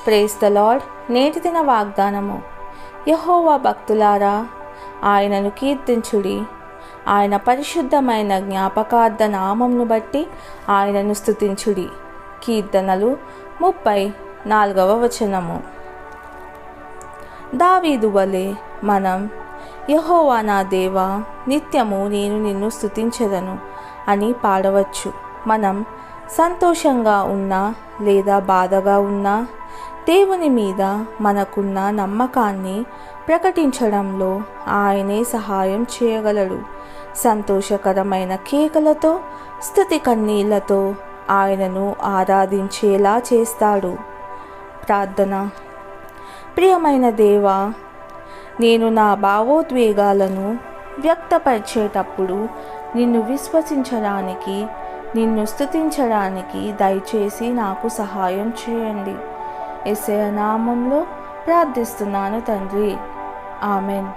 Praise the lord. నేటి దిన వాగ్దానము. యెహోవా భక్తులారా, ఆయనను కీర్తించుడి. ఆయన పరిశుద్ధమైన జ్ఞాపకార్థ నామమును బట్టి ఆయనను స్తుతించుడి. కీర్తనలు 34 దావీదు వలె మనం యెహోవా నా దేవా, నిత్యము నేను నిన్ను స్తుతించెదను అని పాడవచ్చు. మనం సంతోషంగా ఉన్నా లేదా బాధగా ఉన్నా దేవుని మీద మనకున్న నమ్మకాన్ని ప్రకటించడంలో ఆయనే సహాయం చేయగలడు. సంతోషకరమైన కేకలతో, స్తుతి కన్నీళ్లతో ఆయనను ఆరాధించేలా చేస్తాడు. ప్రార్థన. ప్రియమైన దేవా, నేను నా భావోద్వేగాలను వ్యక్తపరిచేటప్పుడు నిన్ను విశ్వసించడానికి, నిన్ను స్తుతించడానికి దయచేసి నాకు సహాయం చేయండి. యేసయ్య నామంలో ప్రార్థిస్తున్నాను తండ్రి. ఆమెన్.